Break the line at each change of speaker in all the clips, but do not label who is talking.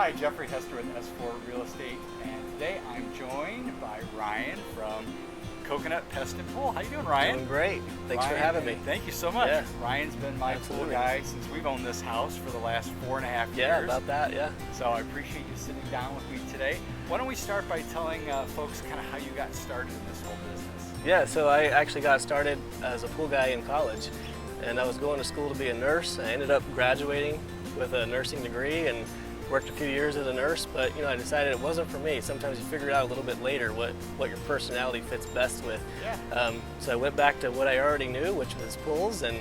Hi, Jeffrey Hester with S4 Real Estate, and today I'm joined by Ryan from Coconut Pest and Pool. How you doing, Ryan?
Doing great. Thanks
Ryan,
for having me.
Thank you so much.
Yeah.
Ryan's been my pool guy since we've owned this house for the last 4.5 years.
Yeah, about that, yeah.
So I appreciate you sitting down with me today. Why don't we start by telling folks kind of how you got started in this whole business?
Yeah, so I actually got started as a pool guy in college, and I was going to school to be a nurse. I ended up graduating with a nursing degree and worked a few years as a nurse, but I decided it wasn't for me. Sometimes you figure out a little bit later what your personality fits best with.
Yeah.
So I went back to what I already knew, which was pools, and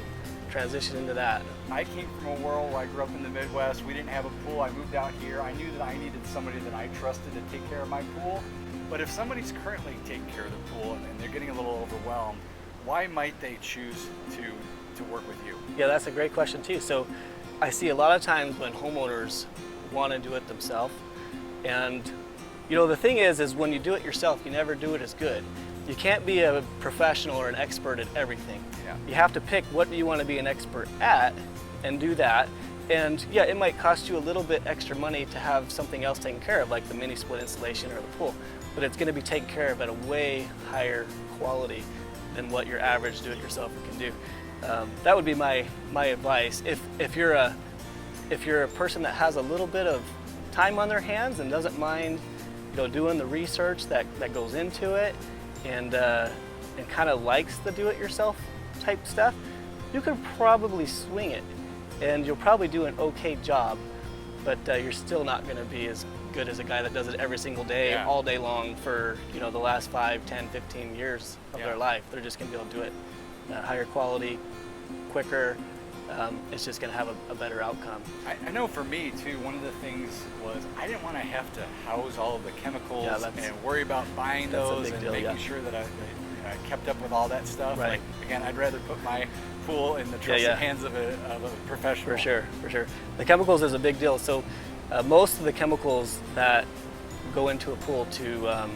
transitioned into that.
I came from a world where I grew up in the Midwest. We didn't have a pool. I moved out here. I knew that I needed somebody that I trusted to take care of my pool. But if somebody's currently taking care of the pool and they're getting a little overwhelmed, why might they choose to work with you?
Yeah, that's a great question too. So I see a lot of times when homeowners want to do it themselves, and the thing is when you do it yourself, you never do it as good. You can't be a professional or an expert at everything.
Yeah.
You have to pick what you want to be an expert at and do that. And yeah, it might cost you a little bit extra money to have something else taken care of, like the mini split installation or the pool, but it's going to be taken care of at a way higher quality than what your average do-it-yourselfer can do. That would be my advice. If you're a person that has a little bit of time on their hands and doesn't mind doing the research that goes into it, and kind of likes the do-it-yourself type stuff, you can probably swing it, and you'll probably do an okay job, but you're still not going to be as good as a guy that does it every single day, all day long for the last 5, 10, 15 years of their life. They're just going to be able to do it higher quality, quicker. It's just going to have a better outcome.
I know for me too, one of the things was I didn't want to have to house all of the chemicals and worry about buying those and making sure that I kept up with all that stuff.
Right.
Like, again, I'd rather put my pool in the trusted hands of a professional.
For sure. The chemicals is a big deal. So most of the chemicals that go into a pool to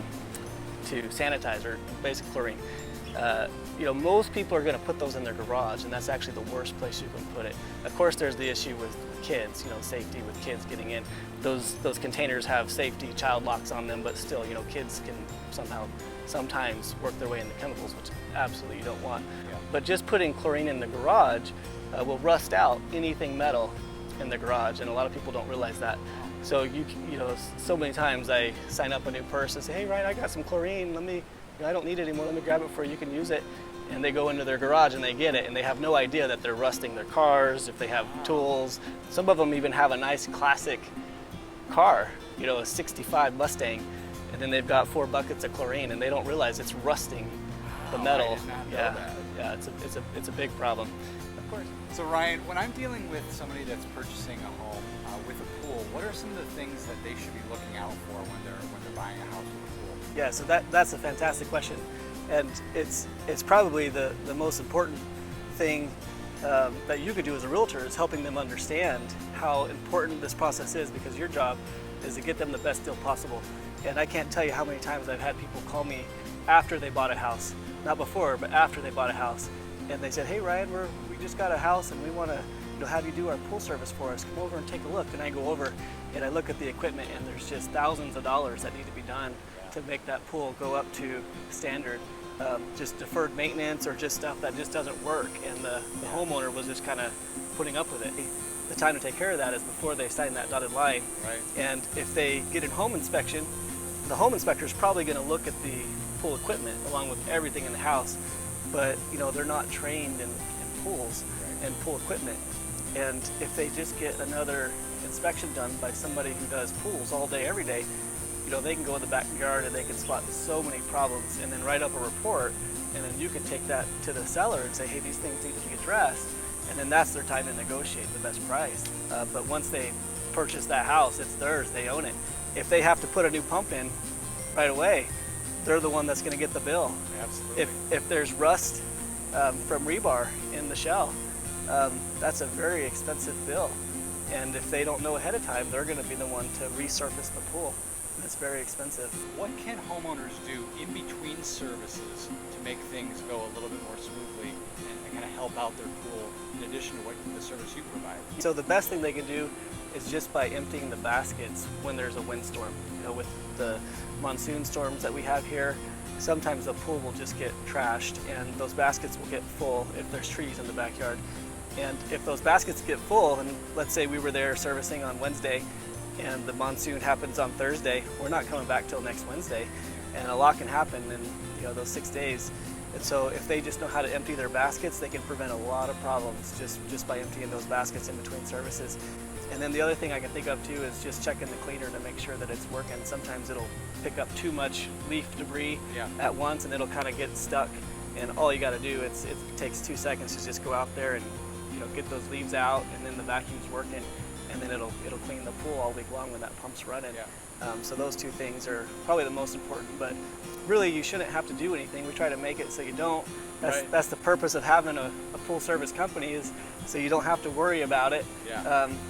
sanitize, or basic chlorine, most people are going to put those in their garage, and that's actually the worst place you can put it. Of course, there's the issue with kids, safety with kids getting in. Those containers have safety child locks on them, but still, kids can sometimes work their way into chemicals, which absolutely you don't want.
Yeah.
But just putting chlorine in the garage will rust out anything metal in the garage, and a lot of people don't realize that. So so many times I sign up a new person and say, hey Ryan, I got some chlorine, I don't need it anymore, let me grab it for you, you can use it. And they go into their garage and they get it, and they have no idea that they're rusting their cars, if they have tools. Some of them even have a nice classic car, a 65 Mustang, and then they've got 4 buckets of chlorine, and they don't realize it's rusting the metal.
I did not know that.
Yeah, it's a big problem.
Of course. So Ryan, when I'm dealing with somebody that's purchasing a home with a pool, what are some of the things that they should be looking out for when they're buying a house with a pool?
Yeah, so that's a fantastic question, and it's probably the most important thing that you could do as a realtor is helping them understand how important this process is, because your job is to get them the best deal possible. And I can't tell you how many times I've had people call me after they bought a house, not before, but after they bought a house, and they said, hey Ryan, we just got a house and we want to have you do our pool service for us. Come over and take a look. And I go over and I look at the equipment, and there's just thousands of dollars that need to be done to make that pool go up to standard. Just deferred maintenance or just stuff that just doesn't work, and the homeowner was just kind of putting up with it. The time to take care of that is before they sign that dotted line.
Right.
And if they get a home inspection, the home inspector is probably going to look at the pool equipment along with everything in the house, but they're not trained in pools and pool equipment. And if they just get another inspection done by somebody who does pools all day, every day, they can go in the backyard and they can spot so many problems and then write up a report, and then you can take that to the seller and say, hey, these things need to be addressed, and then that's their time to negotiate the best price. But once they purchase that house, it's theirs, they own it. If they have to put a new pump in right away, they're the one that's going to get the bill.
Absolutely.
If there's rust from rebar in the shell, that's a very expensive bill. And if they don't know ahead of time, they're going to be the one to resurface the pool. and it's very expensive.
What can homeowners do in between services to make things go a little bit more smoothly and kind of help out their pool in addition to what the service you provide?
So the best thing they can do is just by emptying the baskets when there's a windstorm. You know, with the monsoon storms that we have here, sometimes the pool will just get trashed and those baskets will get full if there's trees in the backyard. And if those baskets get full, and let's say we were there servicing on Wednesday and the monsoon happens on Thursday, we're not coming back till next Wednesday. And a lot can happen in those 6 days. And so if they just know how to empty their baskets, they can prevent a lot of problems just by emptying those baskets in between services. And then the other thing I can think of too is just checking the cleaner to make sure that it's working. Sometimes it'll pick up too much leaf debris at once and it'll kind of get stuck. And all you got to do, it takes 2 seconds to just go out there and get those leaves out, and then the vacuum's working, and then it'll clean the pool all week long when that pump's running. So those two things are probably the most important, but really you shouldn't have to do anything. We try to make it so you don't. That's the purpose of having a pool service company, is so you don't have to worry about it.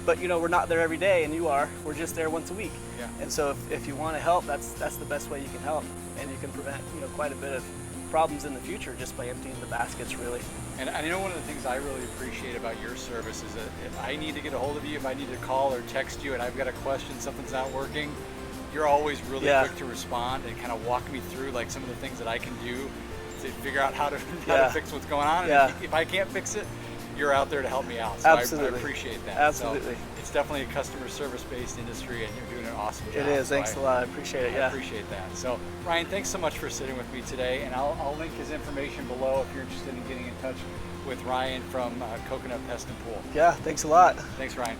But we're not there every day, and you are. We're just there once a week. And so if you want to help, that's the best way you can help, and you can prevent quite a bit of problems in the future just by emptying the baskets, really.
And I know one of the things I really appreciate about your service is that if I need to get a hold of you, if I need to call or text you and I've got a question, something's not working, you're always really quick to respond and kind of walk me through like some of the things that I can do to figure out how to fix what's going on. And if I can't fix it, you're out there to help me out. So I appreciate that.
Absolutely.
So it's definitely a customer service based industry, and you're doing an awesome job.
It is. Thanks a lot. I appreciate it.
I appreciate that. So Ryan, thanks so much for sitting with me today, and I'll link his information below if you're interested in getting in touch with Ryan from Coconut Pest and Pool.
Yeah, thanks a lot.
Thanks, Ryan.